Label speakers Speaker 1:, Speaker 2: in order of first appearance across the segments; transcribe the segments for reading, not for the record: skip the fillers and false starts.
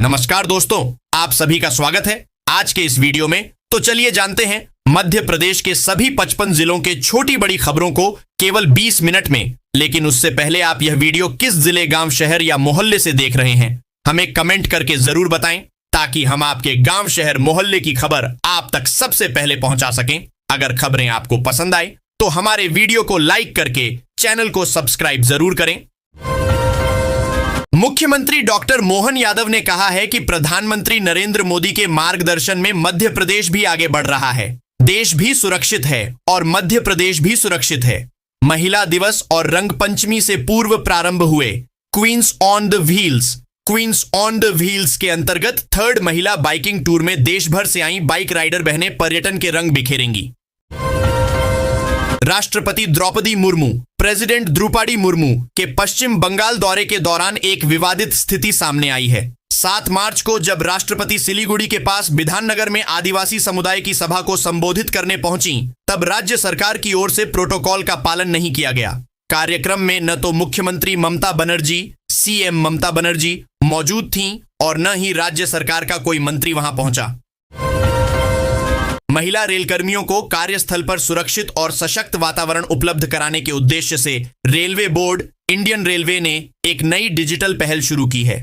Speaker 1: नमस्कार दोस्तों, आप सभी का स्वागत है आज के इस वीडियो में। तो चलिए जानते हैं मध्य प्रदेश के सभी 55 जिलों के छोटी बड़ी खबरों को केवल 20 मिनट में। लेकिन उससे पहले आप यह वीडियो किस जिले, गांव, शहर या मोहल्ले से देख रहे हैं, हमें कमेंट करके जरूर बताएं, ताकि हम आपके गांव, शहर, मोहल्ले की खबर आप तक सबसे पहले पहुंचा सकें। अगर खबरें आपको पसंद आए तो हमारे वीडियो को लाइक करके चैनल को सब्सक्राइब जरूर करें। मुख्यमंत्री डॉक्टर मोहन यादव ने कहा है कि प्रधानमंत्री नरेंद्र मोदी के मार्गदर्शन में मध्य प्रदेश भी आगे बढ़ रहा है। देश भी सुरक्षित है और मध्य प्रदेश भी सुरक्षित है। महिला दिवस और रंगपंचमी से पूर्व प्रारंभ हुए क्वींस ऑन द व्हील्स के अंतर्गत थर्ड महिला बाइकिंग टूर में देश भर से आई बाइक राइडर बहनें पर्यटन के रंग बिखेरेंगी। राष्ट्रपति द्रौपदी मुर्मू, प्रेसिडेंट द्रुपादी मुर्मू के पश्चिम बंगाल दौरे के दौरान एक विवादित स्थिति सामने आई है। 7 मार्च को जब राष्ट्रपति सिलीगुड़ी के पास विधाननगर में आदिवासी समुदाय की सभा को संबोधित करने पहुंची, तब राज्य सरकार की ओर से प्रोटोकॉल का पालन नहीं किया गया। कार्यक्रम में न तो मुख्यमंत्री ममता बनर्जी, सीएम ममता बनर्जी मौजूद थीं और न ही राज्य सरकार का कोई मंत्री वहां पहुंचा। महिला रेलकर्मियों को कार्यस्थल पर सुरक्षित और सशक्त वातावरण उपलब्ध कराने के उद्देश्य से रेलवे बोर्ड, इंडियन रेलवे ने एक नई डिजिटल पहल शुरू की है।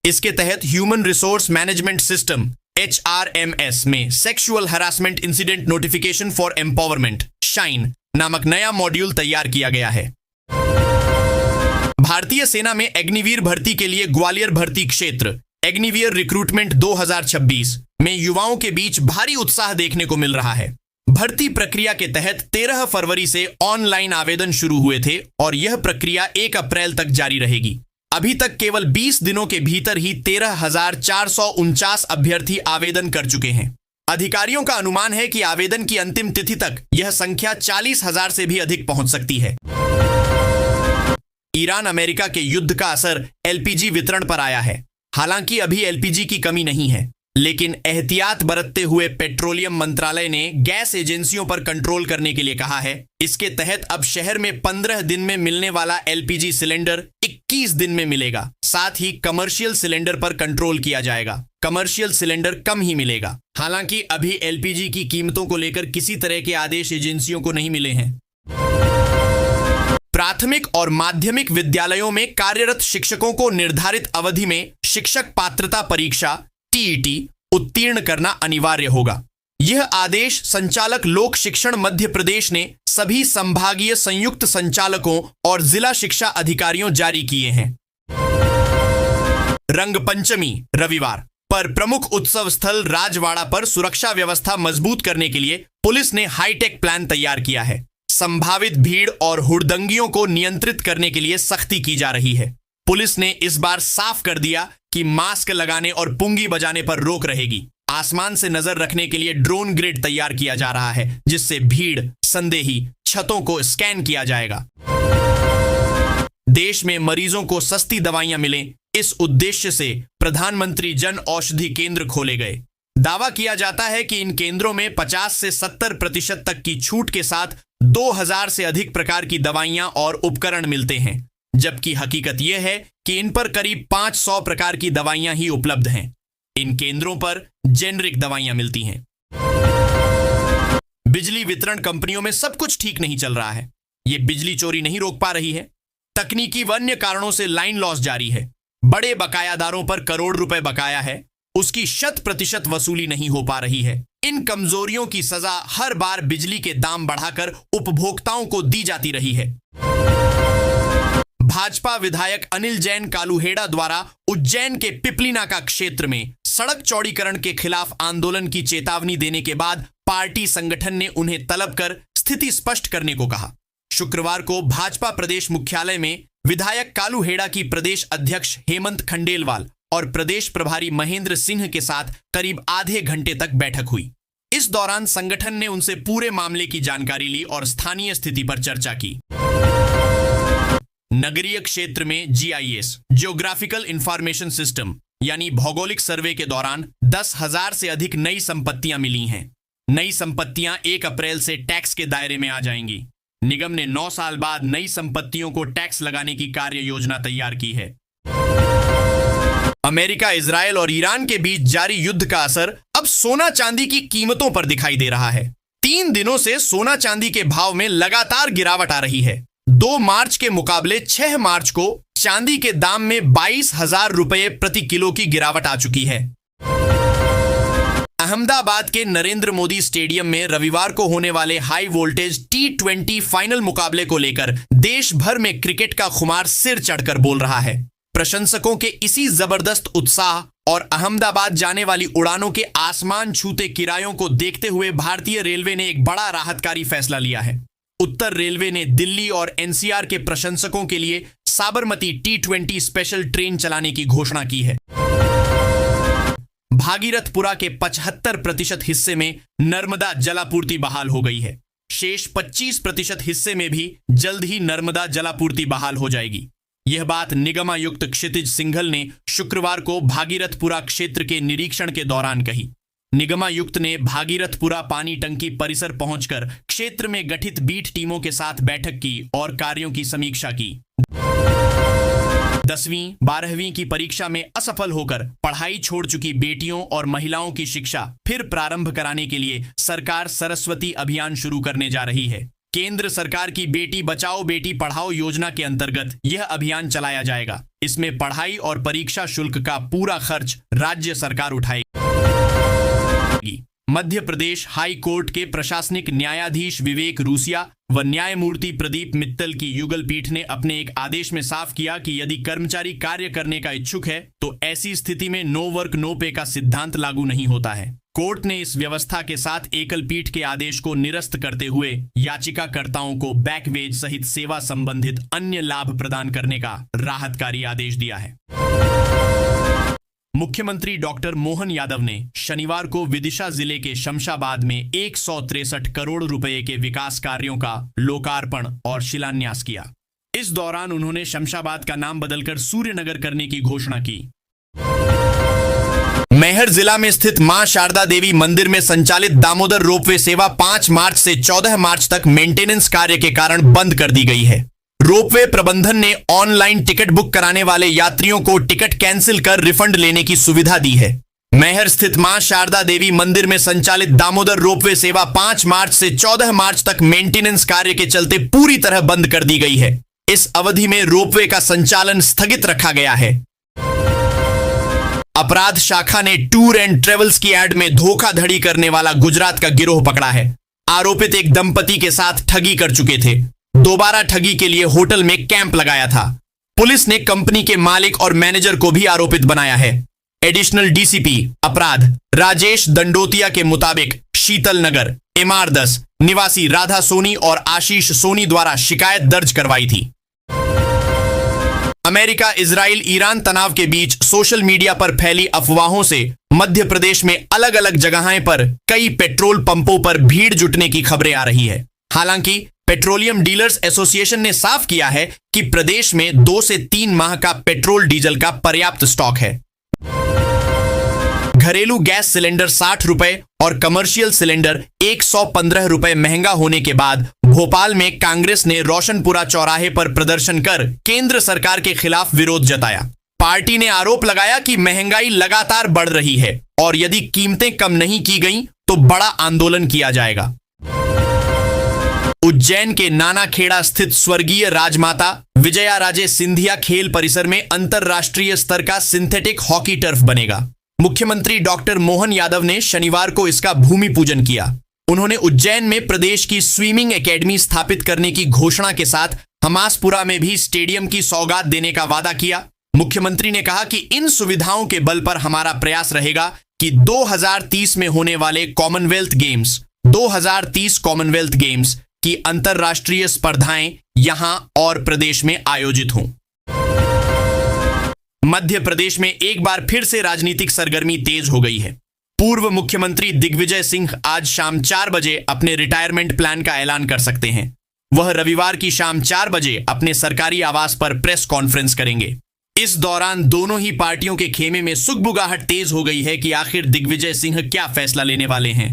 Speaker 1: इसके तहत human resource management system HRMS में sexual harassment incident notification for empowerment shine नामक नया मॉड्यूल तैयार किया गया है। भारतीय सेना में अग्निवीर भर्ती के लिए ग्वालियर भर्ती क्षेत्र अग्निवीर रिक्रूटमेंट 2026 में युवाओं के बीच भारी उत्साह देखने को मिल रहा है। भर्ती प्रक्रिया के तहत 13 फरवरी से ऑनलाइन आवेदन शुरू हुए थे और यह प्रक्रिया 1 अप्रैल तक जारी रहेगी। अभी तक केवल 20 दिनों के भीतर ही 13,449 अभ्यर्थी आवेदन कर चुके हैं। अधिकारियों का अनुमान है कि आवेदन की अंतिम तिथि तक यह संख्या 40,000 से भी अधिक पहुंच सकती है। ईरान अमेरिका के युद्ध का असर LPG वितरण पर आया है। हालांकि अभी LPG की कमी नहीं है, लेकिन एहतियात बरतते हुए पेट्रोलियम मंत्रालय ने गैस एजेंसियों पर कंट्रोल करने के लिए कहा है। इसके तहत अब शहर में 15 दिन में मिलने वाला LPG सिलेंडर 21 दिन में मिलेगा। साथ ही कमर्शियल सिलेंडर पर कंट्रोल किया जाएगा। कमर्शियल सिलेंडर कम ही मिलेगा। हालांकि अभी LPG की कीमतों को लेकर किसी तरह के आदेश एजेंसियों को नहीं मिले हैं। प्राथमिक और माध्यमिक विद्यालयों में कार्यरत शिक्षकों को निर्धारित अवधि में शिक्षक पात्रता परीक्षा TET उत्तीर्ण करना अनिवार्य होगा। यह आदेश संचालक लोक शिक्षण मध्य प्रदेश ने सभी संभागीय संयुक्त संचालकों और जिला शिक्षा अधिकारियों जारी किए हैं। रंगपंचमी रविवार पर प्रमुख उत्सव स्थल राजवाड़ा पर सुरक्षा व्यवस्था मजबूत करने के लिए पुलिस ने हाईटेक प्लान तैयार किया है। संभावित भीड़ और हुड़दंगियों को नियंत्रित करने के लिए सख्ती की जा रही है। पुलिस ने इस बार साफ कर दिया कि मास्क लगाने और पुंगी बजाने पर रोक रहेगी। आसमान से नजर रखने के लिए ड्रोन ग्रिड तैयार किया जा रहा है, जिससे भीड़, संदेही छतों को स्कैन किया जाएगा। देश में मरीजों को सस्ती दवाइयां मिलें, इस उद्देश्य से प्रधानमंत्री जन औषधि केंद्र खोले गए। दावा किया जाता है कि इन केंद्रों में 50 से 70% तक की छूट के साथ 2000 से अधिक प्रकार की दवाइयां और उपकरण मिलते हैं, जबकि हकीकत यह है कि इन पर करीब 500 प्रकार की दवाइयां ही उपलब्ध हैं। इन केंद्रों पर जेनरिक दवाइयां मिलती हैं। बिजली वितरण कंपनियों में सब कुछ ठीक नहीं चल रहा है। ये बिजली चोरी नहीं रोक पा रही है। तकनीकी व अन्य कारणों से लाइन लॉस जारी है। बड़े बकायादारों पर करोड़ रुपए बकाया है, उसकी 100% वसूली नहीं हो पा रही है। इन कमजोरियों की सजा हर बार बिजली के दाम बढ़ाकर उपभोक्ताओं को दी जाती रही है। भाजपा विधायक अनिल जैन कालूहेड़ा द्वारा उज्जैन के पिपलीनाका क्षेत्र में सड़क चौड़ीकरण के खिलाफ आंदोलन की चेतावनी देने के बाद पार्टी संगठन ने उन्हें तलब कर स्थिति स्पष्ट करने को कहा। शुक्रवार को भाजपा प्रदेश मुख्यालय में विधायक कालूहेड़ा की प्रदेश अध्यक्ष हेमंत खंडेलवाल और प्रदेश प्रभारी महेंद्र सिंह के साथ करीब आधे घंटे तक बैठक हुई। इस दौरान संगठन ने उनसे पूरे मामले की जानकारी ली और स्थानीय स्थिति पर चर्चा की। नगरीय क्षेत्र में GIS जियोग्राफिकल इंफॉर्मेशन सिस्टम यानी भौगोलिक सर्वे के दौरान 10,000 से अधिक नई संपत्तियां मिली हैं। नई संपत्तियां 1 अप्रैल से टैक्स के दायरे में आ जाएंगी। निगम ने 9 साल बाद नई संपत्तियों को टैक्स लगाने की कार्य योजना तैयार की है। अमेरिका, इजरायल और ईरान के बीच जारी युद्ध का असर अब सोना चांदी की कीमतों पर दिखाई दे रहा है। 3 दिनों से सोना चांदी के भाव में लगातार गिरावट आ रही है। 2 मार्च के मुकाबले 6 मार्च को चांदी के दाम में 22,000 रुपए प्रति किलो की गिरावट आ चुकी है। अहमदाबाद के नरेंद्र मोदी स्टेडियम में रविवार को होने वाले हाई वोल्टेज T20 फाइनल मुकाबले को लेकर देश भर में क्रिकेट का खुमार सिर चढ़कर बोल रहा है। प्रशंसकों के इसी जबरदस्त उत्साह और अहमदाबाद जाने वाली उड़ानों के आसमान छूते किरायों को देखते हुए भारतीय रेलवे ने एक बड़ा राहतकारी फैसला लिया है। उत्तर रेलवे ने दिल्ली और NCR के प्रशंसकों के लिए साबरमती T20 स्पेशल ट्रेन चलाने की घोषणा की है। भागीरथपुरा के 75% हिस्से में नर्मदा जलापूर्ति बहाल हो गई है। शेष 25% हिस्से में भी जल्द ही नर्मदा जलापूर्ति बहाल हो जाएगी। यह बात निगमायुक्त क्षितिज सिंघल ने शुक्रवार को भागीरथपुरा क्षेत्र के निरीक्षण के दौरान कही। निगमायुक्त ने भागीरथपुरा पानी टंकी परिसर पहुंचकर क्षेत्र में गठित बीट टीमों के साथ बैठक की और कार्यों की समीक्षा की। 10वीं 12वीं की परीक्षा में असफल होकर पढ़ाई छोड़ चुकी बेटियों और महिलाओं की शिक्षा फिर प्रारंभ कराने के लिए सरकार सरस्वती अभियान शुरू करने जा रही है। केंद्र सरकार की बेटी बचाओ बेटी पढ़ाओ योजना के अंतर्गत यह अभियान चलाया जाएगा। इसमें पढ़ाई और परीक्षा शुल्क का पूरा खर्च राज्य सरकार उठाएगी। मध्य प्रदेश हाई कोर्ट के प्रशासनिक न्यायाधीश विवेक रूसिया व न्यायमूर्ति प्रदीप मित्तल की युगल पीठ ने अपने एक आदेश में साफ किया कि यदि कर्मचारी कार्य करने का इच्छुक है तो ऐसी स्थिति में नो वर्क नो पे का सिद्धांत लागू नहीं होता है। कोर्ट ने इस व्यवस्था के साथ एकल पीठ के आदेश को निरस्त करते हुए याचिकाकर्ताओं को बैकवेज सहित सेवा संबंधित अन्य लाभ प्रदान करने का राहतकारी आदेश दिया है। मुख्यमंत्री डॉक्टर मोहन यादव ने शनिवार को विदिशा जिले के शमशाबाद में 163 करोड़ रुपए के विकास कार्यों का लोकार्पण और शिलान्यास किया। इस दौरान उन्होंने शमशाबाद का नाम बदलकर सूर्यनगर करने की घोषणा की। मैहर जिला में स्थित मां शारदा देवी मंदिर में संचालित दामोदर रोपवे सेवा 5 मार्च से 14 मार्च तक मेंटेनेंस कार्य के कारण बंद कर दी गई है। रोपवे प्रबंधन ने ऑनलाइन टिकट बुक कराने वाले यात्रियों को टिकट कैंसिल कर रिफंड लेने की सुविधा दी है। मैहर स्थित मां शारदा देवी मंदिर में संचालित दामोदर रोपवे सेवा 5 मार्च से 14 मार्च तक मेंटेनेंस कार्य के चलते पूरी तरह बंद कर दी गई है। इस अवधि में रोपवे का संचालन स्थगित रखा गया है। अपराध शाखा ने टूर एंड ट्रेवल्स की एड में धोखाधड़ी करने वाला गुजरात का गिरोह पकड़ा है। आरोपित एक दंपति के साथ ठगी कर चुके थे। दोबारा ठगी के लिए होटल में कैंप लगाया था। पुलिस ने कंपनी के मालिक और मैनेजर को भी आरोपित बनाया है। एडिशनल डीसीपी अपराध राजेश दंडोतिया के मुताबिक शीतल नगर इमारदस निवासी राधा सोनी और आशीष सोनी द्वारा शिकायत दर्ज करवाई थी। अमेरिका, इजराइल, ईरान तनाव के बीच सोशल मीडिया पर फैली अफवाहों से मध्य प्रदेश में अलग अलग जगहों पर कई पेट्रोल पंपों पर भीड़ जुटने की खबरें आ रही है। हालांकि पेट्रोलियम डीलर्स एसोसिएशन ने साफ किया है कि प्रदेश में 2 से 3 माह का पेट्रोल डीजल का पर्याप्त स्टॉक है। घरेलू गैस सिलेंडर 60 रुपए और कमर्शियल सिलेंडर 115 रुपए महंगा होने के बाद भोपाल में कांग्रेस ने रोशनपुरा चौराहे पर प्रदर्शन कर केंद्र सरकार के खिलाफ विरोध जताया। पार्टी ने आरोप लगाया कि महंगाई लगातार बढ़ रही है और यदि कीमतें कम नहीं की गईं तो बड़ा आंदोलन किया जाएगा। उज्जैन के नानाखेड़ा स्थित स्वर्गीय राजमाता विजया राजे सिंधिया खेल परिसर में अंतरराष्ट्रीय स्तर का सिंथेटिक हॉकी टर्फ बनेगा। मुख्यमंत्री डॉक्टर मोहन यादव ने शनिवार को इसका भूमि पूजन किया। उन्होंने उज्जैन में प्रदेश की स्विमिंग एकेडमी स्थापित करने की घोषणा के साथ हमासपुरा में भी स्टेडियम की सौगात देने का वादा किया। मुख्यमंत्री ने कहा कि इन सुविधाओं के बल पर हमारा प्रयास रहेगा कि 2030 में होने वाले कॉमनवेल्थ गेम्स की अंतरराष्ट्रीय स्पर्धाएं यहां और प्रदेश में आयोजित हों। मध्य प्रदेश में एक बार फिर से राजनीतिक सरगर्मी तेज हो गई है। पूर्व मुख्यमंत्री दिग्विजय सिंह आज शाम 4 बजे अपने रिटायरमेंट प्लान का ऐलान कर सकते हैं। वह रविवार की शाम 4 बजे अपने सरकारी आवास पर प्रेस कॉन्फ्रेंस करेंगे। इस दौरान दोनों ही पार्टियों के खेमे में सुगबुगाहट तेज हो गई है कि आखिर दिग्विजय सिंह क्या फैसला लेने वाले हैं।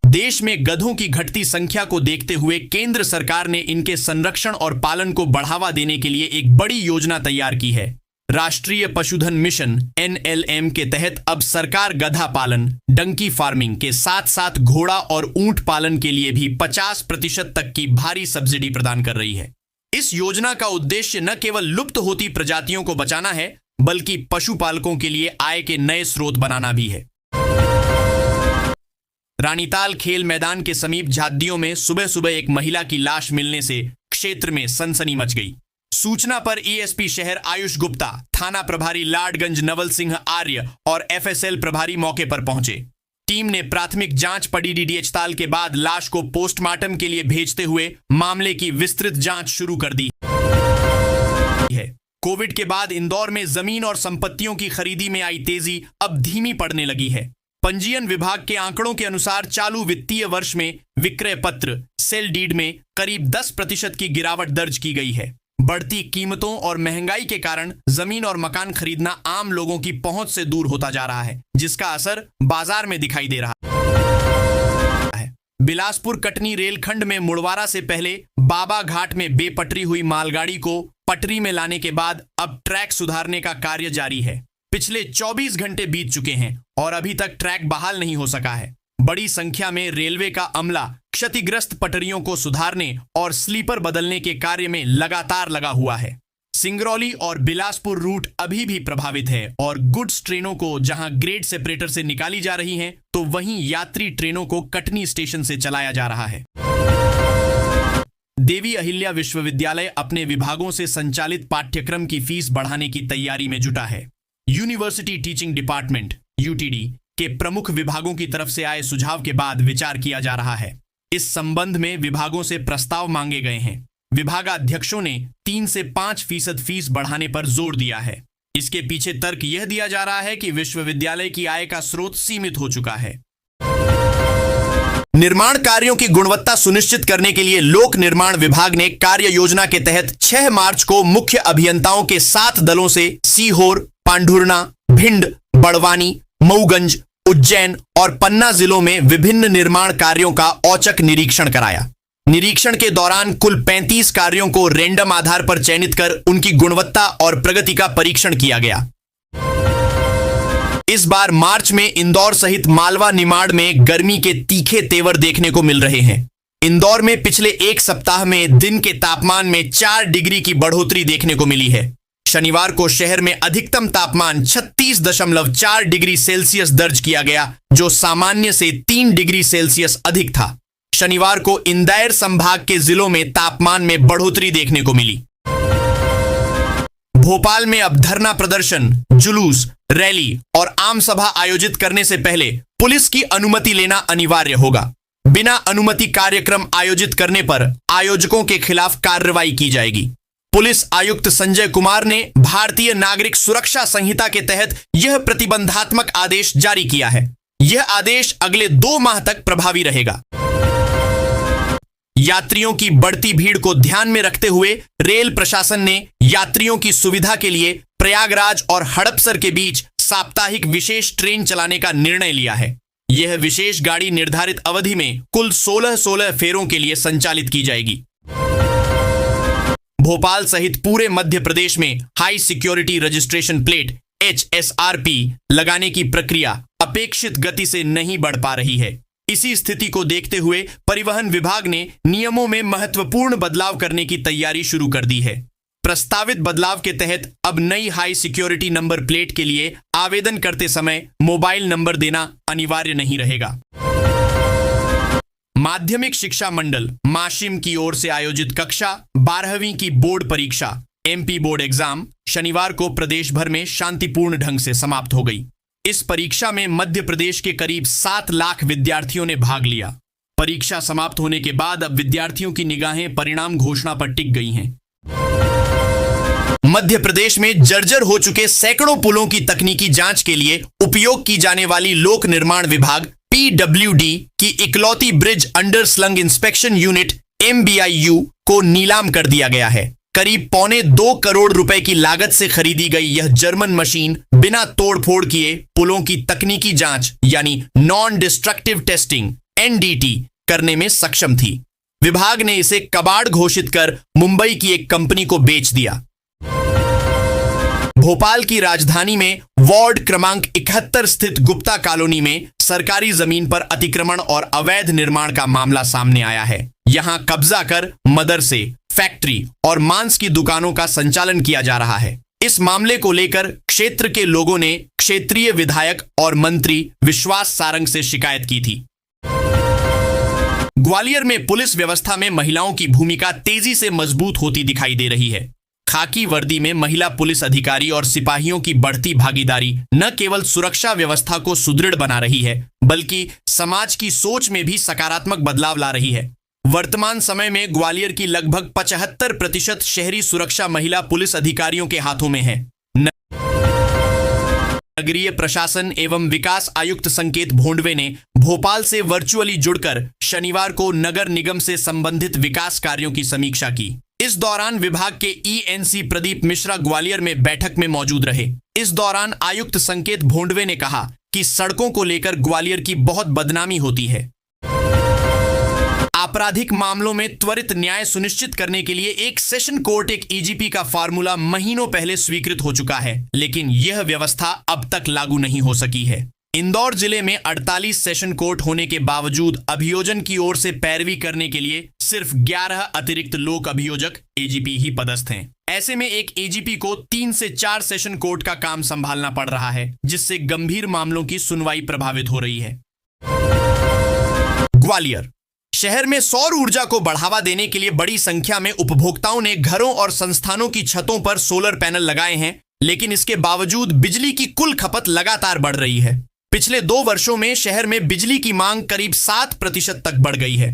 Speaker 1: देश में गधों की घटती संख्या को देखते हुए केंद्र सरकार ने इनके संरक्षण और पालन को बढ़ावा देने के लिए एक बड़ी योजना तैयार की है। राष्ट्रीय पशुधन मिशन NLM के तहत अब सरकार गधा पालन, डंकी फार्मिंग के साथ साथ घोड़ा और ऊंट पालन के लिए भी 50% तक की भारी सब्सिडी प्रदान कर रही है। इस योजना का उद्देश्य न केवल लुप्त होती प्रजातियों को बचाना है, बल्कि पशुपालकों के लिए आय के नए स्रोत बनाना भी है। रानीताल खेल मैदान के समीप झाद्दियों में सुबह सुबह एक महिला की लाश मिलने से क्षेत्र में सनसनी मच गई। सूचना पर ESP शहर आयुष गुप्ता, थाना प्रभारी लाडगंज नवल सिंह आर्य और FSL प्रभारी मौके पर पहुंचे। टीम ने प्राथमिक जांच DDH ताल के बाद लाश को पोस्टमार्टम के लिए भेजते हुए मामले की विस्तृत जांच शुरू कर दी है। कोविड के बाद इंदौर में जमीन और संपत्तियों की खरीदी में आई तेजी अब धीमी पड़ने लगी है। पंजीयन विभाग के आंकड़ों के अनुसार चालू वित्तीय वर्ष में विक्रय पत्र सेल डीड में करीब 10% की गिरावट दर्ज की गई है। बढ़ती कीमतों और महंगाई के कारण जमीन और मकान खरीदना आम लोगों की पहुंच से दूर होता जा रहा है, जिसका असर बाजार में दिखाई दे रहा है। बिलासपुर कटनी रेलखंड में मुड़वारा से पहले बाबा घाट में बेपटरी हुई मालगाड़ी को पटरी में लाने के बाद अब ट्रैक सुधारने का कार्य जारी है। पिछले 24 घंटे बीत चुके हैं और अभी तक ट्रैक बहाल नहीं हो सका है। बड़ी संख्या में रेलवे का अमला क्षतिग्रस्त पटरियों को सुधारने और स्लीपर बदलने के कार्य में लगातार लगा हुआ है। सिंगरौली और बिलासपुर रूट अभी भी प्रभावित है और गुड्स ट्रेनों को जहां ग्रेड सेपरेटर से निकाली जा रही हैं, तो वहीं यात्री ट्रेनों को कटनी स्टेशन से चलाया जा रहा है। देवी अहिल्या विश्वविद्यालय अपने विभागों से संचालित पाठ्यक्रम की फीस बढ़ाने की तैयारी में जुटा है। यूनिवर्सिटी टीचिंग डिपार्टमेंट UTD के प्रमुख विभागों की तरफ से आए सुझाव के बाद विचार किया जा रहा है। इस संबंध में विभागों से प्रस्ताव मांगे गए हैं। विभागाध्यक्षों ने 3 से 5% फीस बढ़ाने पर जोर दिया है। इसके पीछे तर्क यह दिया जा रहा है कि विश्वविद्यालय की आय का स्रोत सीमित हो चुका है। निर्माण कार्यों की गुणवत्ता सुनिश्चित करने के लिए लोक निर्माण विभाग ने कार्य योजना के तहत 6 मार्च को मुख्य अभियंताओं के 7 दलों से सीहोर, पांढुर्णा, भिंड, बड़वानी, मऊगंज, उज्जैन और पन्ना जिलों में विभिन्न निर्माण कार्यों का औचक निरीक्षण कराया। निरीक्षण के दौरान कुल 35 कार्यों को रैंडम आधार पर चयनित कर उनकी गुणवत्ता और प्रगति का परीक्षण किया गया। इस बार मार्च में इंदौर सहित मालवा निमाड़ में गर्मी के तीखे तेवर देखने को मिल रहे हैं। इंदौर में पिछले एक सप्ताह में दिन के तापमान में 4 डिग्री की बढ़ोतरी देखने को मिली है। शनिवार को शहर में अधिकतम तापमान 36.4 डिग्री सेल्सियस दर्ज किया गया, जो सामान्य से 3 डिग्री सेल्सियस अधिक था। शनिवार को इंदौर संभाग के जिलों में तापमान में बढ़ोतरी देखने को मिली। भोपाल में अब धरना प्रदर्शन, जुलूस, रैली और आम सभा आयोजित करने से पहले पुलिस की अनुमति लेना अनिवार्य होगा। बिना अनुमति कार्यक्रम आयोजित करने पर आयोजकों के खिलाफ कार्रवाई की जाएगी। पुलिस आयुक्त संजय कुमार ने भारतीय नागरिक सुरक्षा संहिता के तहत यह प्रतिबंधात्मक आदेश जारी किया है। यह आदेश अगले 2 माह तक प्रभावी रहेगा। यात्रियों की बढ़ती भीड़ को ध्यान में रखते हुए रेल प्रशासन ने यात्रियों की सुविधा के लिए प्रयागराज और हड़पसर के बीच साप्ताहिक विशेष ट्रेन चलाने का निर्णय लिया है। यह विशेष गाड़ी निर्धारित अवधि में कुल 16 फेरों के लिए संचालित की जाएगी। भोपाल सहित पूरे मध्य प्रदेश में high security registration plate HSRP लगाने की प्रक्रिया अपेक्षित गति से नहीं बढ़ पा रही है। इसी स्थिति को देखते हुए परिवहन विभाग ने नियमों में महत्वपूर्ण बदलाव करने की तैयारी शुरू कर दी है। प्रस्तावित बदलाव के तहत अब नई हाई सिक्योरिटी नंबर प्लेट के लिए आवेदन करते समय मोबाइल नंबर देना अनिवार्य नहीं रहेगा। माध्यमिक शिक्षा मंडल माशिम की ओर से आयोजित कक्षा 12वीं की बोर्ड परीक्षा MP बोर्ड एग्जाम शनिवार को प्रदेश भर में शांतिपूर्ण ढंग से समाप्त हो गई। इस परीक्षा में मध्य प्रदेश के करीब 7 लाख विद्यार्थियों ने भाग लिया। परीक्षा समाप्त होने के बाद अब विद्यार्थियों की निगाहें परिणाम घोषणा पर टिक गई हैं। मध्य प्रदेश में जर्जर हो चुके सैकड़ों पुलों की तकनीकी जांच के लिए उपयोग की जाने वाली लोक निर्माण विभाग PWD की इकलौती bridge underslung inspection unit MBIU को नीलाम कर दिया गया है। करीब 1.25 करोड़ रुपए की लागत से खरीदी गई यह जर्मन मशीन बिना तोड़फोड़ किए पुलों की तकनीकी जांच यानी नॉन डिस्ट्रक्टिव टेस्टिंग NDT करने में सक्षम थी। विभाग ने इसे कबाड़ घोषित कर मुंबई की एक कंपनी को बेच दिया। भोपाल की राजधानी में वार्ड क्रमांक 71 स्थित गुप्ता कॉलोनी में सरकारी जमीन पर अतिक्रमण और अवैध निर्माण का मामला सामने आया है। यहां कब्जा कर मदरसे, फैक्ट्री और मांस की दुकानों का संचालन किया जा रहा है। इस मामले को लेकर क्षेत्र के लोगों ने क्षेत्रीय विधायक और मंत्री विश्वास सारंग से शिकायत की थी। ग्वालियर में पुलिस व्यवस्था में महिलाओं की भूमिका तेजी से मजबूत होती दिखाई दे रही है। खाकी वर्दी में महिला पुलिस अधिकारी और सिपाहियों की बढ़ती भागीदारी न केवल सुरक्षा व्यवस्था को सुदृढ़ बना रही है, बल्कि समाज की सोच में भी सकारात्मक बदलाव ला रही है। वर्तमान समय में ग्वालियर की लगभग 75% शहरी सुरक्षा महिला पुलिस अधिकारियों के हाथों में है। नगरीय प्रशासन एवं विकास आयुक्त संकेत भोंडवे ने भोपाल से वर्चुअली जुड़कर शनिवार को नगर निगम से संबंधित विकास कार्यों की समीक्षा की। इस दौरान विभाग के ईएनसी प्रदीप मिश्रा ग्वालियर में बैठक में मौजूद रहे। इस दौरान आयुक्त संकेत भोंडवे ने कहा कि सड़कों को लेकर ग्वालियर की बहुत बदनामी होती है। आपराधिक मामलों में त्वरित न्याय सुनिश्चित करने के लिए एक सेशन कोर्ट एक ईजीपी का फार्मूला महीनों पहले स्वीकृत हो चुका है, लेकिन यह व्यवस्था अब तक लागू नहीं हो सकी है। इंदौर जिले में 48 सेशन कोर्ट होने के बावजूद अभियोजन की ओर से पैरवी करने के लिए सिर्फ 11 अतिरिक्त लोक अभियोजक एजीपी ही पदस्थ हैं। ऐसे में एक एजीपी को 3 से 4 सेशन कोर्ट का काम संभालना पड़ रहा है, जिससे गंभीर मामलों की सुनवाई प्रभावित हो रही है। ग्वालियर शहर में सौर ऊर्जा को बढ़ावा देने के लिए बड़ी संख्या में उपभोक्ताओं ने घरों और संस्थानों की छतों पर सोलर पैनल लगाए हैं, लेकिन इसके बावजूद बिजली की कुल खपत लगातार बढ़ रही है। पिछले 2 वर्षों में शहर में बिजली की मांग करीब 7% तक बढ़ गई है।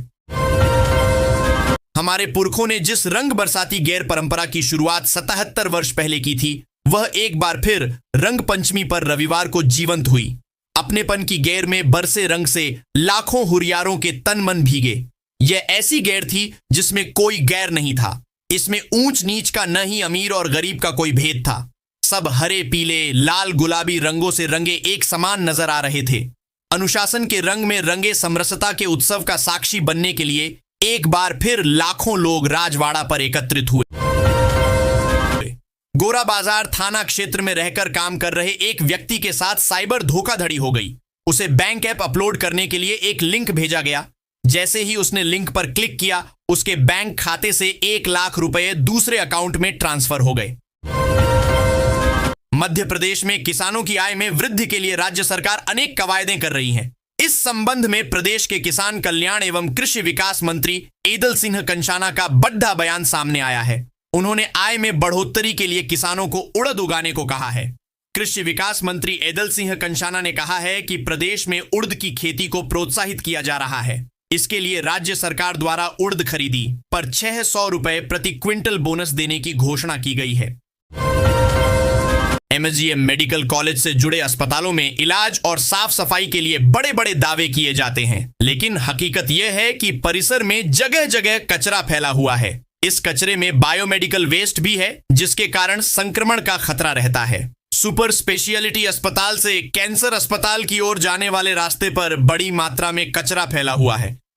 Speaker 1: हमारे पुरखों ने जिस रंग बरसाती गैर परंपरा की शुरुआत 77 वर्ष पहले की थी, वह एक बार फिर रंग पंचमी पर रविवार को जीवंत हुई। अपनेपन की गैर में बरसे रंग से लाखों हुरियारों के तन मन भीगे। यह ऐसी गैर थी जिसमें कोई गैर नहीं था। इसमें ऊंच नीच का न ही अमीर और गरीब का कोई भेद था। सब हरे, पीले, लाल, गुलाबी रंगों से रंगे एक समान नजर आ रहे थे। अनुशासन के रंग में रंगे समरसता के उत्सव का साक्षी बनने के लिए एक बार फिर लाखों लोग राजवाड़ा पर एकत्रित हुए। गोरा बाजार थाना क्षेत्र में रहकर काम कर रहे एक व्यक्ति के साथ साइबर धोखाधड़ी हो गई। उसे बैंक ऐप अपलोड करने के लिए एक लिंक भेजा गया। जैसे ही उसने लिंक पर क्लिक किया, उसके बैंक खाते से 1 लाख रुपए दूसरे अकाउंट में ट्रांसफर हो गए। मध्य प्रदेश में किसानों की आय में वृद्धि के लिए राज्य सरकार अनेक कवायदें कर रही है। इस संबंध में प्रदेश के किसान कल्याण एवं कृषि विकास मंत्री एदल सिंह कंषाना का बड़ा बयान सामने आया है। उन्होंने आय में बढ़ोतरी के लिए किसानों को उड़द उगाने को कहा है। कृषि विकास मंत्री एदल सिंह कंषाना ने कहा है कि प्रदेश में उड़द की खेती को प्रोत्साहित किया जा रहा है। इसके लिए राज्य सरकार द्वारा उड़द खरीदी पर 600 रुपए प्रति क्विंटल बोनस देने की घोषणा की गई है। एमएसजीएम मेडिकल कॉलेज से जुड़े अस्पतालों में इलाज और साफ सफाई के लिए बड़े बड़े दावे किए जाते हैं, लेकिन हकीकत यह है कि परिसर में जगह जगह कचरा फैला हुआ है। इस कचरे में बायोमेडिकल वेस्ट भी है, जिसके कारण संक्रमण का खतरा रहता है। सुपर स्पेशियलिटी अस्पताल से कैंसर अस्पताल की ओर जाने वाले रास्ते पर बड़ी मात्रा में कचरा फैला हुआ है।